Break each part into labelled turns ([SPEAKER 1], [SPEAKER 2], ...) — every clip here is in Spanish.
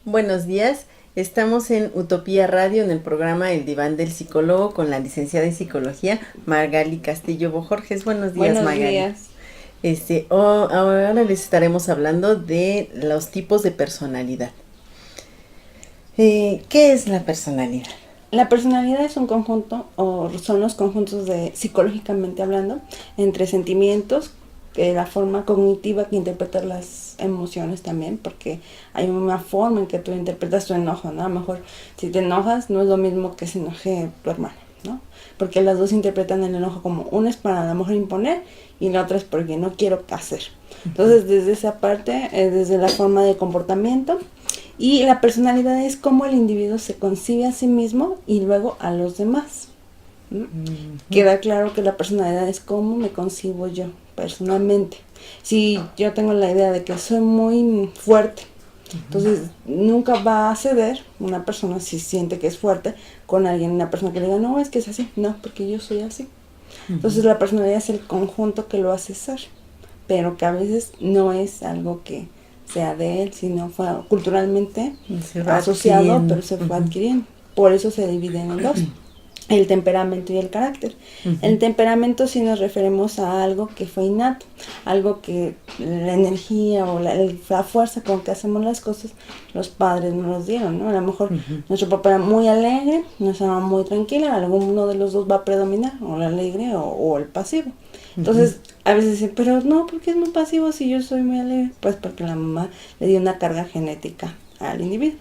[SPEAKER 1] Buenos días, estamos en Utopía Radio en el programa El Diván del Psicólogo con la licenciada en Psicología Magali Castillo Bojorges. Buenos días,
[SPEAKER 2] Buenos
[SPEAKER 1] Magali.
[SPEAKER 2] días.
[SPEAKER 1] Ahora les estaremos hablando de los tipos de personalidad. ¿Qué es la personalidad?
[SPEAKER 2] La personalidad es un conjunto, o son los conjuntos psicológicamente hablando, entre sentimientos, la forma cognitiva que interpreta las emociones también, porque hay una forma en que tú interpretas tu enojo, ¿no? A lo mejor si te enojas no es lo mismo que se enoje tu hermano, ¿no? Porque las dos interpretan el enojo como una es para a lo mejor imponer y la otra es porque no quiero hacer. Entonces desde esa parte, desde la forma de comportamiento, y la personalidad es cómo el individuo se concibe a sí mismo y luego a los demás. ¿Mm? Queda claro que la personalidad es cómo me concibo yo personalmente. Si yo tengo la idea de que soy muy fuerte, entonces nunca va a ceder una persona si siente que es fuerte con alguien, una persona que le diga, no, es que es así, no, porque yo soy así. Entonces la personalidad es el conjunto que lo hace ser, pero que a veces no es algo que sea de él, sino fue culturalmente asociado, adquiriendo. Pero se fue adquiriendo. Por eso se dividen en dos, el temperamento y el carácter. El temperamento sí nos referimos a algo que fue innato, algo que la energía o la fuerza con que hacemos las cosas, los padres nos los dieron, ¿no? A lo mejor nuestro papá era muy alegre, nuestra mamá muy tranquila, alguno de los dos va a predominar, o el alegre o el pasivo. Entonces, a veces dicen, pero no, ¿por qué es muy pasivo si yo soy muy alegre? Pues porque la mamá le dio una carga genética al individuo.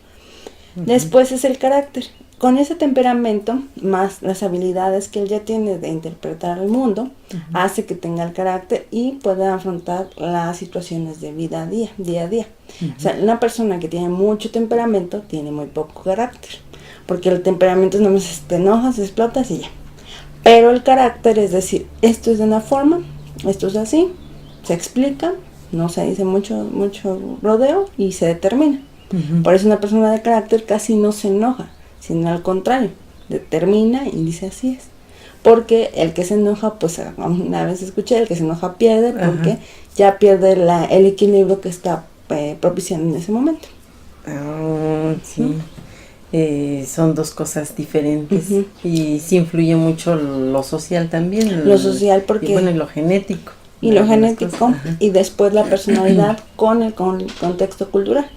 [SPEAKER 2] Después es el carácter. Con ese temperamento, más las habilidades que él ya tiene de interpretar el mundo, hace que tenga el carácter y pueda afrontar las situaciones de vida a día. O sea, una persona que tiene mucho temperamento tiene muy poco carácter, porque el temperamento es nomás te enojas, explotas y ya. Pero el carácter es decir, esto es de una forma, esto es así, se explica, no se dice mucho rodeo y se determina. Por eso una persona de carácter casi no se enoja, sino al contrario, determina y dice así es. Porque el que se enoja, pues una vez escuché, el que se enoja pierde, porque ya pierde el equilibrio que está propiciando en ese momento.
[SPEAKER 1] Sí. Son dos cosas diferentes y sí influye mucho lo social también.
[SPEAKER 2] Lo social porque...
[SPEAKER 1] Y bueno, y lo genético.
[SPEAKER 2] Y lo genético y después la personalidad con el contexto cultural.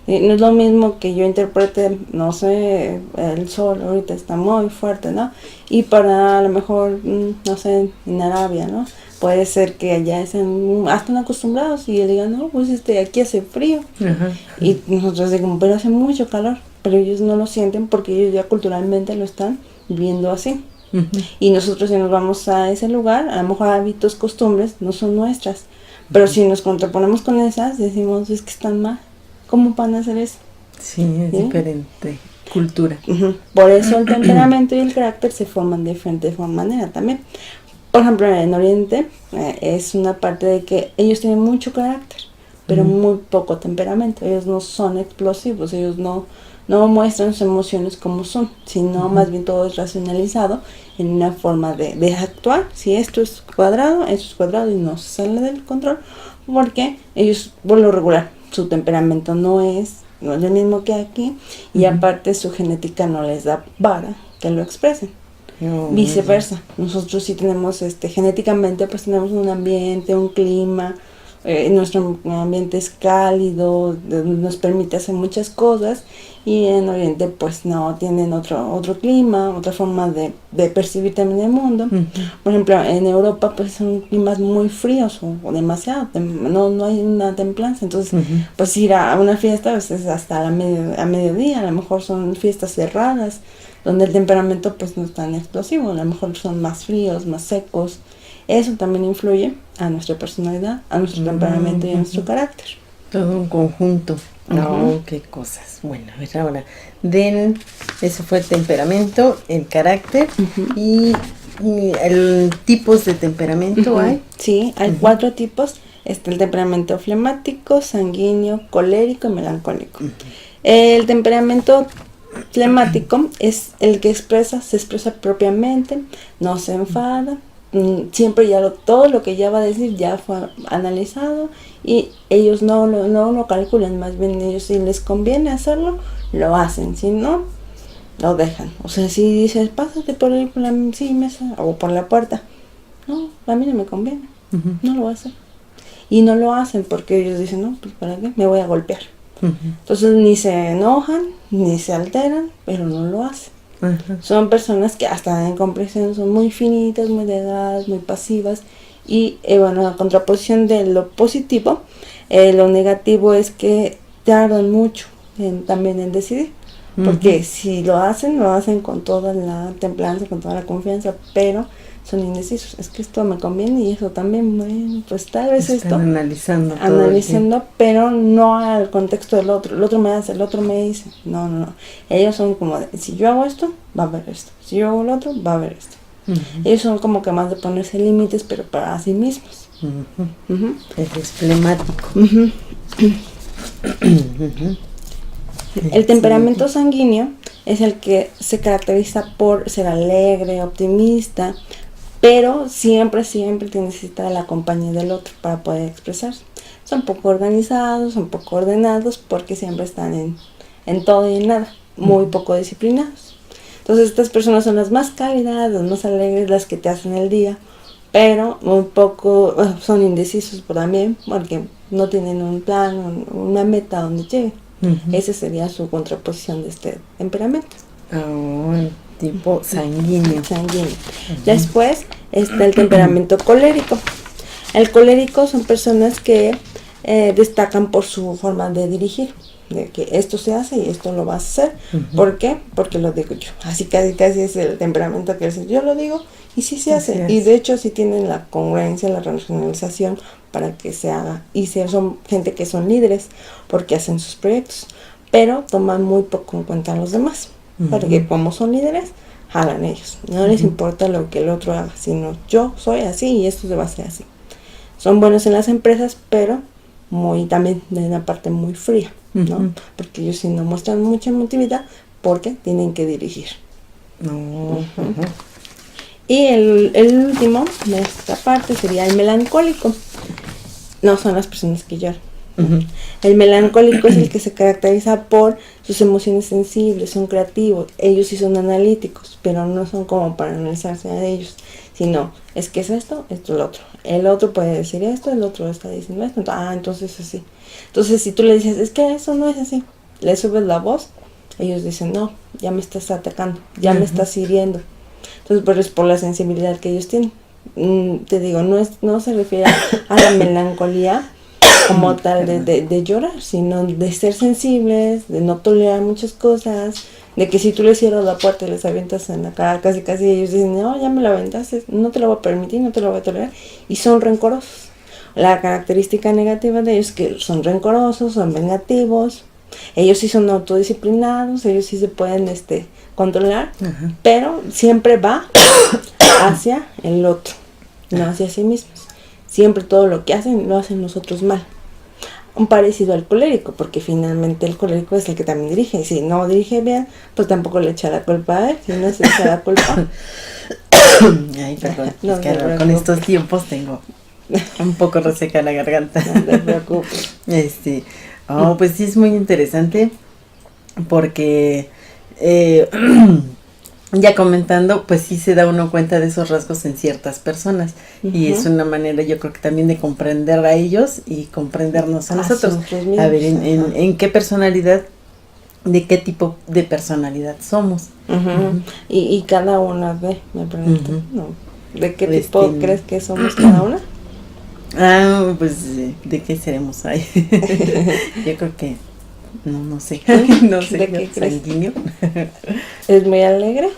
[SPEAKER 2] No es lo mismo que yo interprete, no sé, el sol ahorita está muy fuerte, ¿no? Y para a lo mejor, no sé, en Arabia, ¿no? Puede ser que allá están acostumbrados y digan, no, pues aquí hace frío. Y nosotros decimos, pero hace mucho calor. Pero ellos no lo sienten porque ellos ya culturalmente lo están viviendo así. Y nosotros si nos vamos a ese lugar, a lo mejor hábitos, costumbres no son nuestras. Pero si nos contraponemos con esas, decimos, es que están mal. ¿Cómo van a hacer eso?
[SPEAKER 1] Sí, es diferente cultura.
[SPEAKER 2] Por eso el temperamento y el carácter se forman de diferente manera también. Por ejemplo, en Oriente es una parte de que ellos tienen mucho carácter, pero muy poco temperamento. Ellos no son explosivos, ellos no muestran sus emociones como son, sino más bien todo es racionalizado en una forma de actuar. Si esto es cuadrado y no se sale del control, porque ellos, por lo regular, su temperamento no es el mismo que aquí, y aparte su genética no les da para que lo expresen. Viceversa, nosotros sí tenemos genéticamente, pues tenemos un ambiente, un clima, nuestro ambiente es cálido, nos permite hacer muchas cosas, y en Oriente pues no, tienen otro clima, otra forma de percibir también el mundo. Por ejemplo, en Europa pues son climas muy fríos o demasiado, no hay una templanza, entonces pues ir a una fiesta pues, es hasta a mediodía, a lo mejor son fiestas cerradas, donde el temperamento pues no es tan explosivo, a lo mejor son más fríos, más secos. Eso también influye a nuestra personalidad, a nuestro temperamento y a nuestro carácter.
[SPEAKER 1] Todo un conjunto. Qué cosas. Bueno, a ver ahora. Eso fue el temperamento, el carácter y el tipos de temperamento hay.
[SPEAKER 2] Sí, hay 4 tipos. El temperamento flemático, sanguíneo, colérico y melancólico. El temperamento flemático es el que se expresa propiamente, no se enfada, siempre todo lo que ya va a decir ya fue analizado y ellos no lo calculan, más bien ellos si les conviene hacerlo, lo hacen, si no, lo dejan. O sea, si dices, pásate por ahí por la mesa o por la puerta, no, a mí no me conviene, no lo voy a hacer. Y no lo hacen porque ellos dicen, no, pues ¿para qué? Me voy a golpear. Entonces ni se enojan, ni se alteran, pero no lo hacen. Son personas que hasta en comprensión son muy finitas, muy delgadas, muy pasivas. Y bueno, a contraposición de lo positivo, lo negativo es que tardan mucho también en decidir. Porque si lo hacen con toda la templanza, con toda la confianza, pero son indecisos. Es que esto me conviene y eso también, bueno, pues tal vez
[SPEAKER 1] están
[SPEAKER 2] esto.
[SPEAKER 1] Analizando,
[SPEAKER 2] pero no al contexto del otro. El otro me hace, el otro me dice. No. Ellos son como de, si yo hago esto, va a haber esto. Si yo hago lo otro, va a haber esto. Ellos son como que más de ponerse límites, pero para sí mismos.
[SPEAKER 1] Es flemático.
[SPEAKER 2] El temperamento sanguíneo es el que se caracteriza por ser alegre, optimista, pero siempre necesita la compañía del otro para poder expresarse. Son poco organizados, son poco ordenados, porque siempre están en todo y en nada, muy poco disciplinados. Entonces estas personas son las más cálidas, las más alegres, las que te hacen el día, pero un poco son indecisos también, porque no tienen un plan, una meta donde lleguen. Esa sería su contraposición de este temperamento.
[SPEAKER 1] El tipo sanguíneo.
[SPEAKER 2] Después está el temperamento colérico. El colérico son personas que destacan por su forma de dirigir, de que esto se hace y esto lo vas a hacer. ¿Por qué? Porque lo digo yo. Así casi es el temperamento que yo lo digo y sí se hace. Y de hecho sí tienen la congruencia, la racionalización para que se haga. Y son gente que son líderes porque hacen sus proyectos, pero toman muy poco en cuenta a los demás. Porque como son líderes, jalan ellos. No les importa lo que el otro haga, sino yo soy así y esto se va a hacer así. Son buenos en las empresas, pero también de una parte muy fría, ¿no? Porque ellos sí no muestran mucha emotividad porque tienen que dirigir. Y el último de esta parte sería el melancólico. No son las personas que lloran. El melancólico es el que se caracteriza por sus emociones sensibles, son creativos, ellos sí son analíticos, pero no son como para analizarse a ellos, sino es que es esto, lo otro. El otro puede decir esto, el otro está diciendo esto, entonces así. Entonces si tú le dices, es que eso no es así, le subes la voz, ellos dicen, no, ya me estás atacando, ya me estás hiriendo. Entonces pues es por la sensibilidad que ellos tienen. Te digo, no se refiere a la melancolía como tal de llorar, sino de ser sensibles, de no tolerar muchas cosas, de que si tú les cierras la puerta y les avientas en la cara, casi ellos dicen, no, ya me la aventaste, no te lo voy a permitir, no te lo voy a tolerar, y son rencorosos. La característica negativa de ellos es que son rencorosos, son vengativos, ellos sí son autodisciplinados, ellos sí se pueden controlar, pero siempre va hacia el otro, no hacia sí mismos. Siempre todo lo que hacen, lo hacen nosotros mal. Un parecido al colérico, porque finalmente el colérico es el que también dirige. Y si no dirige bien, pues tampoco le echa la culpa a él. Si no se echa la culpa.
[SPEAKER 1] Ay, perdón. Es que con estos tiempos tengo un poco reseca la garganta.
[SPEAKER 2] No te preocupes.
[SPEAKER 1] Pues sí es muy interesante porque ya comentando, pues sí se da uno cuenta de esos rasgos en ciertas personas y es una manera, yo creo que también de comprender a ellos y comprendernos a nosotros. A ver, en qué personalidad, de qué tipo de personalidad somos.
[SPEAKER 2] Y cada una me pregunto, ¿no? ¿De qué tipo crees que somos cada una?
[SPEAKER 1] Pues ¿de qué seremos ahí? Yo creo que no sé. No sé.
[SPEAKER 2] ¿De qué crees?
[SPEAKER 1] Sanguíneo.
[SPEAKER 2] ¿Es muy alegre?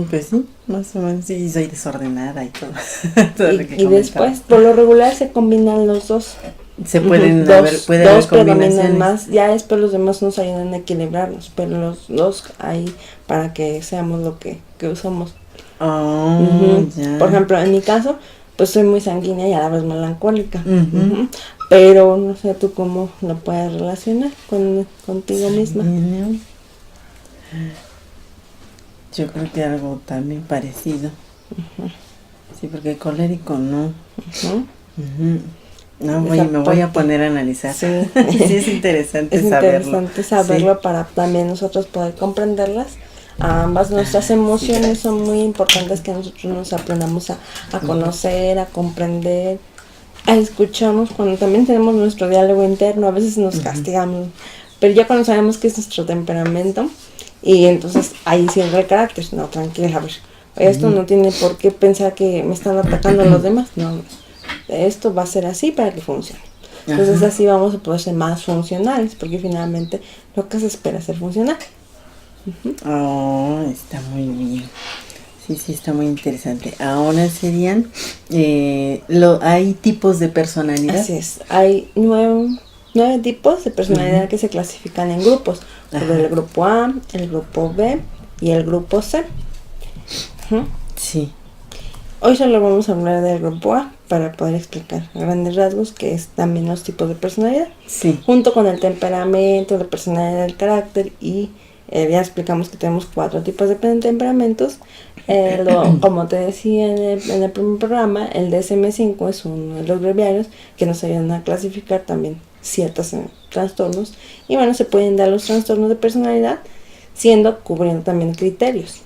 [SPEAKER 1] Pues sí, más o menos. Sí, soy desordenada y todo.
[SPEAKER 2] Y después, por lo regular, se combinan los dos.
[SPEAKER 1] Se pueden puede
[SPEAKER 2] dos
[SPEAKER 1] haber combinaciones.
[SPEAKER 2] predominan más. Ya después los demás nos ayudan a equilibrarnos, pero los dos ahí para que seamos lo que usamos.
[SPEAKER 1] Ya.
[SPEAKER 2] Por ejemplo, en mi caso, pues soy muy sanguínea y a la vez melancólica. Pero no sé tú cómo lo puedes relacionar contigo misma.
[SPEAKER 1] Yo creo que algo también parecido. Sí, porque colérico no. No, me voy a poner a analizar.
[SPEAKER 2] Sí,
[SPEAKER 1] sí es interesante saberlo.
[SPEAKER 2] Es interesante saberlo, sí, para también nosotros poder comprenderlas. Ambas nuestras emociones son muy importantes, que nosotros nos aprendamos a conocer, a comprender, a escucharnos cuando también tenemos nuestro diálogo interno. A veces nos castigamos, pero ya cuando sabemos que es nuestro temperamento, y entonces ahí sí entra el carácter. No, tranquila, a ver, esto no tiene por qué pensar que me están atacando los demás. No, esto va a ser así para que funcione. Entonces así vamos a poder ser más funcionales, porque finalmente lo que se espera es ser funcional.
[SPEAKER 1] Oh, está muy bien. Sí, está muy interesante. Ahora serían, hay tipos de personalidad.
[SPEAKER 2] Así es, hay 9 tipos de personalidad que se clasifican en grupos. Por el grupo A, el grupo B y el grupo C.
[SPEAKER 1] Sí.
[SPEAKER 2] Hoy solo vamos a hablar del grupo A para poder explicar a grandes rasgos qué es también los tipos de personalidad.
[SPEAKER 1] Sí.
[SPEAKER 2] Junto con el temperamento, la personalidad, el carácter, y ya explicamos que tenemos 4 tipos de temperamentos. Como te decía en el primer programa, el DSM-5 es uno de los breviarios que nos ayudan a clasificar también ciertos trastornos. Y bueno, se pueden dar los trastornos de personalidad cubriendo también criterios.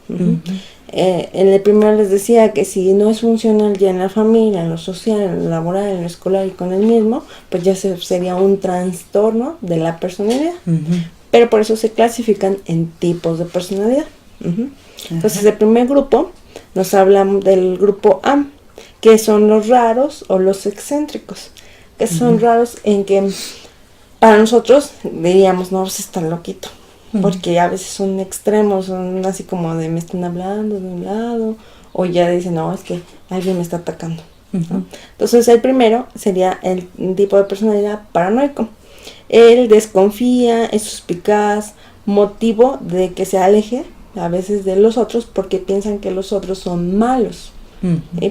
[SPEAKER 2] En el primero les decía que si no es funcional ya en la familia, en lo social, en lo laboral, en lo escolar y con el mismo, pues ya sería un trastorno de la personalidad. Pero por eso se clasifican en tipos de personalidad. Entonces el primer grupo nos habla del grupo A, que son los raros o los excéntricos, que son raros en que para nosotros diríamos, no, pues está loquito, porque a veces son extremos, son así como de me están hablando de un lado, o ya dicen, no, es que alguien me está atacando. ¿No? Entonces el primero sería el tipo de personalidad paranoico. Él desconfía, es suspicaz, motivo de que se aleje a veces de los otros porque piensan que los otros son malos.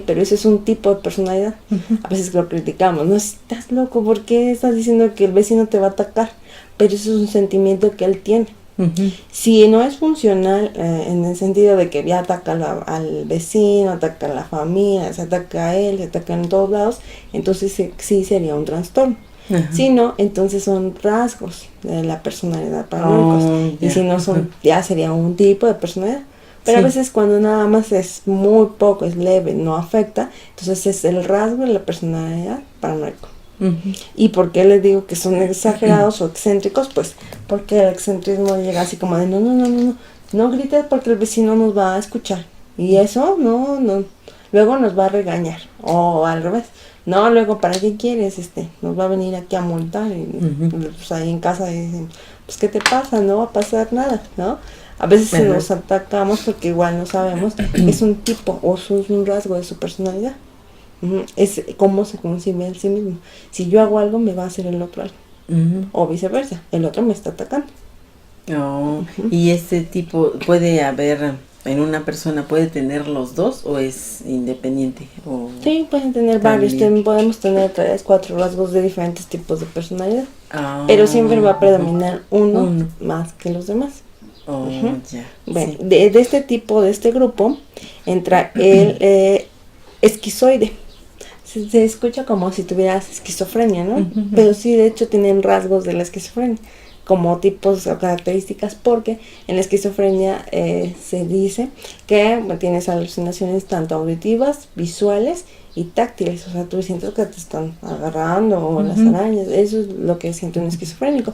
[SPEAKER 2] Pero ese es un tipo de personalidad. A veces lo criticamos, no, estás loco, ¿por qué estás diciendo que el vecino te va a atacar? Pero eso es un sentimiento que él tiene. Si no es funcional, en el sentido de que ya ataca al vecino, ataca a la familia, se ataca a él, se ataca en todos lados, entonces sí sería un trastorno. Si no, entonces son rasgos de la personalidad paranoicos. Y si no son, ya sería un tipo de personalidad. Pero a veces cuando nada más es muy poco, es leve, no afecta, entonces es el rasgo de la personalidad paranoico. ¿Y por qué les digo que son exagerados o excéntricos? Pues porque el excentrismo llega así como de no grites porque el vecino nos va a escuchar. Y eso no, luego nos va a regañar. O al revés. No, luego, ¿para qué quieres? Nos va a venir aquí a multar. Y pues ahí en casa dicen, pues, ¿qué te pasa? No va a pasar nada, ¿no? A veces nos atacamos porque igual no sabemos. Es un tipo o es un rasgo de su personalidad. Es cómo se concibe a sí mismo. Si yo hago algo, me va a hacer el otro algo. O viceversa, el otro me está atacando.
[SPEAKER 1] ¿Y este tipo puede haber... en una persona puede tener los dos o es independiente?
[SPEAKER 2] Sí, pueden tener varios. Podemos tener 3, 4 rasgos de diferentes tipos de personalidad. Pero siempre va a predominar uno más que los demás. Bueno, sí. de este tipo, de este grupo, entra el esquizoide. Se escucha como si tuvieras esquizofrenia, ¿no? Pero sí, de hecho, tienen rasgos de la esquizofrenia como tipos o características, porque en la esquizofrenia se dice que tienes alucinaciones tanto auditivas, visuales y táctiles. O sea, tú sientes que te están agarrando o las arañas. Eso es lo que siente un esquizofrénico.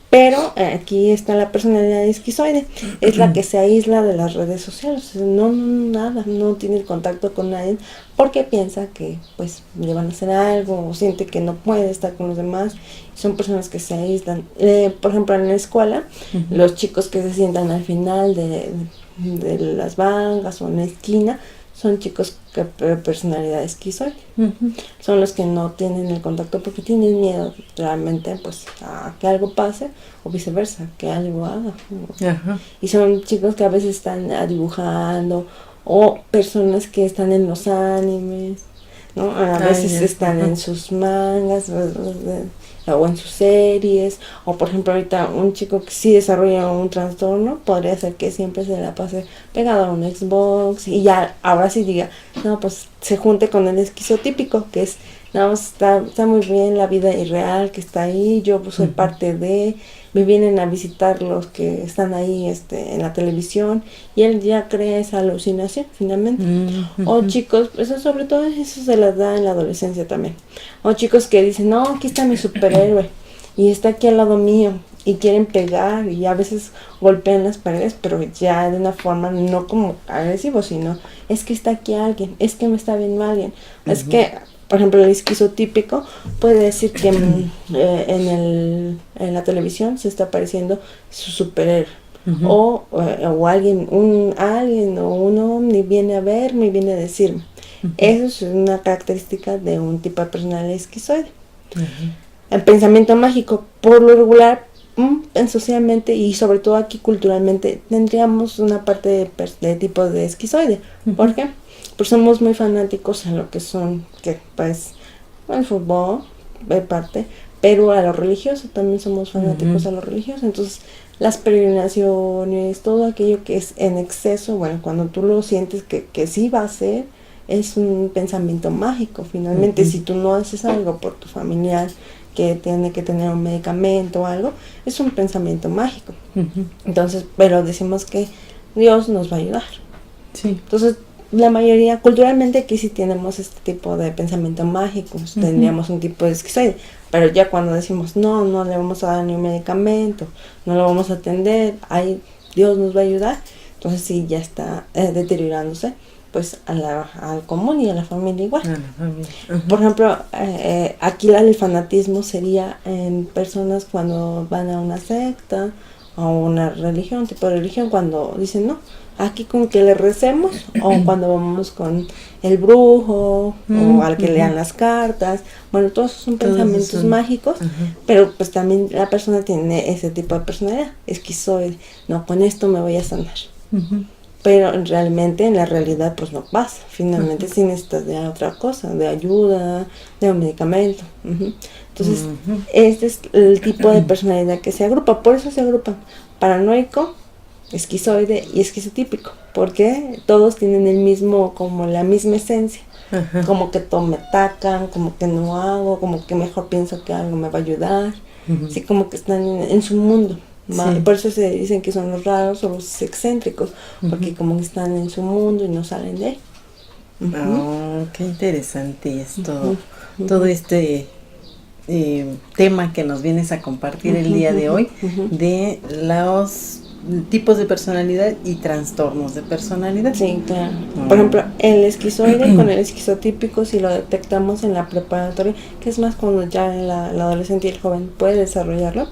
[SPEAKER 2] Pero aquí está la personalidad esquizoide. Es la que se aísla de las redes sociales. No tiene el contacto con nadie porque piensa que pues le van a hacer algo o siente que no puede estar con los demás. Son personas que se aíslan. Por ejemplo, en la escuela, los chicos que se sientan al final de las bancas o en la esquina son chicos que personalidad esquizoide. Son los que no tienen el contacto porque tienen miedo realmente pues a que algo pase o viceversa, que algo haga. Y son chicos que a veces están dibujando o personas que están en los animes, ¿no? A veces están en sus mangas o en sus series, o por ejemplo ahorita un chico que sí desarrolla un trastorno podría ser que siempre se la pase pegado a un Xbox y ya ahora sí diga, no, pues se junte con el esquizotípico, que es No, está muy bien la vida irreal que está ahí, yo pues, soy parte de, me vienen a visitar los que están ahí en la televisión y él ya crea esa alucinación finalmente. O chicos, eso sobre todo eso se las da en la adolescencia también. O chicos que dicen, no, aquí está mi superhéroe y está aquí al lado mío y quieren pegar y a veces golpean las paredes, pero ya de una forma no como agresivo, sino es que está aquí alguien, es que me está viendo alguien, es que, por ejemplo, el esquizotípico puede decir que en la televisión se está apareciendo su superhéroe. O alguien o un ovni viene a verme y viene a decirme. Eso es una característica de un tipo de personalidad esquizoide. El pensamiento mágico, por lo regular, socialmente y sobre todo aquí culturalmente, tendríamos una parte de tipo de esquizoide. ¿Por qué? Pues somos muy fanáticos a lo que son, pues, el fútbol, de parte, pero a lo religioso también somos fanáticos a lo religioso. Entonces, las peregrinaciones, todo aquello que es en exceso, bueno, cuando tú lo sientes que sí va a ser, es un pensamiento mágico. Finalmente, si tú no haces algo por tu familiar que tiene que tener un medicamento o algo, es un pensamiento mágico. Entonces, pero decimos que Dios nos va a ayudar.
[SPEAKER 1] Sí.
[SPEAKER 2] Entonces, la mayoría, culturalmente aquí sí tenemos este tipo de pensamiento mágico, tendríamos un tipo de esquizoide, pero ya cuando decimos no le vamos a dar ni un medicamento, no lo vamos a atender, ahí Dios nos va a ayudar, entonces sí ya está deteriorándose pues al común y a la familia igual. Por ejemplo, aquí el fanatismo sería en personas cuando van a una secta o una religión, tipo de religión, cuando dicen no, aquí con que le recemos, o cuando vamos con el brujo, o al que lean las cartas, bueno, todos son pensamientos mágicos, pero pues también la persona tiene ese tipo de personalidad, esquizoide, no, con esto me voy a sanar. Pero realmente en la realidad pues no pasa, finalmente sí necesitas de otra cosa, de ayuda, de un medicamento. Entonces, este es el tipo de personalidad que se agrupa, por eso se agrupan paranoico, esquizoide y esquizotípico, porque todos tienen el mismo, como la misma esencia, como que todo me atacan, como que no hago, como que mejor pienso que algo me va a ayudar, así como que están en su mundo. Sí. Por eso se dicen que son los raros o los excéntricos, porque como que están en su mundo y no salen de ahí.
[SPEAKER 1] Oh, qué interesante es todo este tema que nos vienes a compartir el día de hoy, de los tipos de personalidad y trastornos de personalidad.
[SPEAKER 2] Sí, claro. Por ejemplo, el esquizoide con el esquizotípico, si lo detectamos en la preparatoria, que es más cuando ya la adolescente y el joven puede desarrollarlo,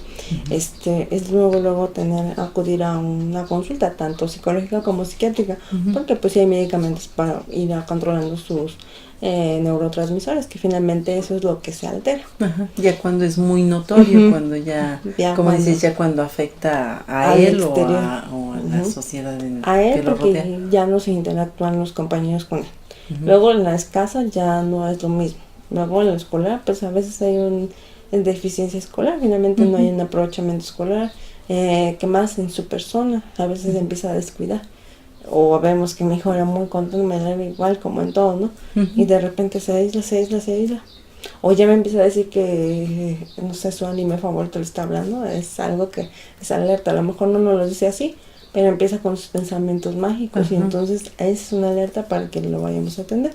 [SPEAKER 2] es luego acudir a una consulta, tanto psicológica como psiquiátrica, porque pues sí hay medicamentos para ir controlando sus neurotransmisores, que finalmente eso es lo que se altera.
[SPEAKER 1] Ya cuando es muy notorio, cuando ya como dices, ya cuando afecta a él o a la sociedad
[SPEAKER 2] a él,
[SPEAKER 1] que lo
[SPEAKER 2] porque
[SPEAKER 1] rodea.
[SPEAKER 2] ya no se interactúan los compañeros con él. Luego en las casas ya no es lo mismo. Luego en la escolar, pues a veces hay una deficiencia escolar, finalmente no hay un aprovechamiento escolar, que más en su persona, a veces se empieza a descuidar. O vemos que mi hijo era muy contento, me da igual como en todo, ¿no? Y de repente se aísla. O ya me empieza a decir que, no sé, su anime favorito le está hablando, es algo que es alerta. A lo mejor no nos lo dice así, pero empieza con sus pensamientos mágicos y entonces es una alerta para que lo vayamos a atender.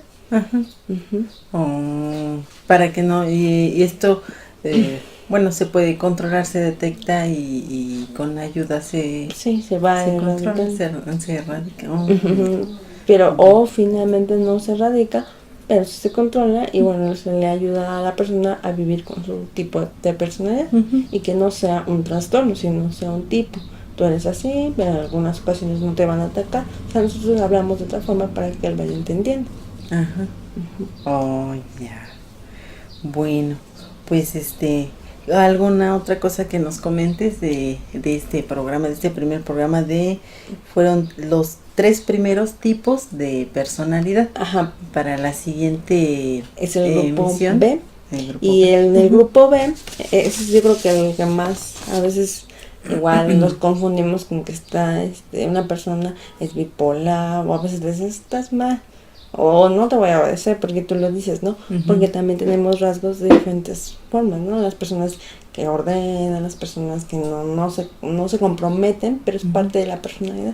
[SPEAKER 1] Para que no, y esto... bueno, se puede controlar, se detecta y con ayuda se
[SPEAKER 2] va
[SPEAKER 1] se controla, se erradica.
[SPEAKER 2] Pero o finalmente no se erradica, pero sí se controla y bueno, se le ayuda a la persona a vivir con su tipo de personalidad y que no sea un trastorno, sino sea un tipo. Tú eres así, pero en algunas ocasiones no te van a atacar. O sea, nosotros hablamos de otra forma para que él vaya entendiendo.
[SPEAKER 1] Ya. Bueno, pues ¿alguna otra cosa que nos comentes de este programa, de este primer programa fueron los 3 primeros tipos de personalidad? Para la siguiente
[SPEAKER 2] es el grupo
[SPEAKER 1] emisión,
[SPEAKER 2] B. Y el grupo B, yo creo que el que más a veces igual nos confundimos con que está una persona es bipolar, o a veces estás mal. o no te voy a obedecer porque tú lo dices, ¿no? Porque también tenemos rasgos de diferentes formas, ¿no? Las personas que ordenan, las personas que no se comprometen, pero es parte de la personalidad.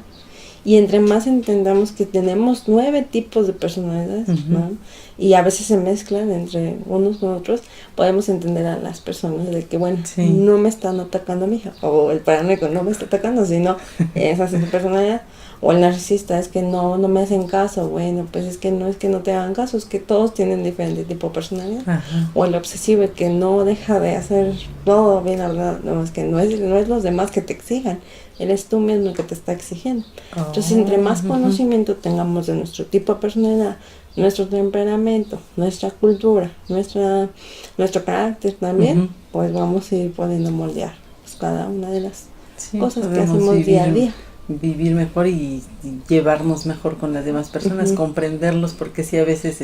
[SPEAKER 2] Y entre más entendamos que tenemos 9 tipos de personalidades, ¿no? Y a veces se mezclan entre unos con otros, podemos entender a las personas de que, bueno, no me están atacando a mi hija, o el paranoico no me está atacando, sino esa es su personalidad. O el narcisista es que no me hacen caso. Bueno, pues es que no te hagan caso, es que todos tienen diferente tipo de personalidad. Ajá. O el obsesivo, el que no deja de hacer todo bien ordenado, no, es que no es los demás que te exijan, eres tú mismo el que te está exigiendo. Entonces, entre más conocimiento tengamos de nuestro tipo de personalidad, nuestro temperamento, nuestra cultura, nuestro carácter también, pues vamos a ir pudiendo moldear pues, cada una de las cosas que hacemos día a día.
[SPEAKER 1] Vivir mejor y llevarnos mejor con las demás personas, comprenderlos, porque si a veces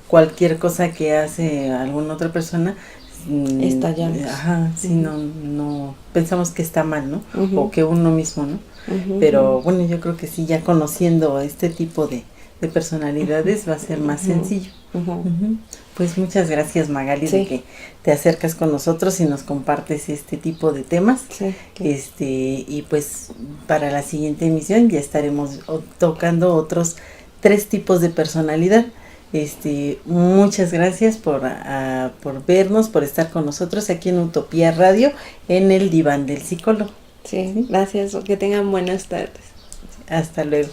[SPEAKER 1] cualquier cosa que hace alguna otra persona
[SPEAKER 2] estallamos.
[SPEAKER 1] No pensamos que está mal, ¿no? O que uno mismo, ¿no? Pero bueno, yo creo que sí, ya conociendo este tipo de personalidades va a ser más sencillo. Pues muchas gracias, Magali, de que te acercas con nosotros y nos compartes este tipo de temas. Y pues para la siguiente emisión ya estaremos tocando otros 3 tipos de personalidad. Muchas gracias por vernos, por estar con nosotros aquí en Utopía Radio, en el Diván del Psicólogo.
[SPEAKER 2] Sí, gracias, que tengan buenas tardes.
[SPEAKER 1] Hasta luego.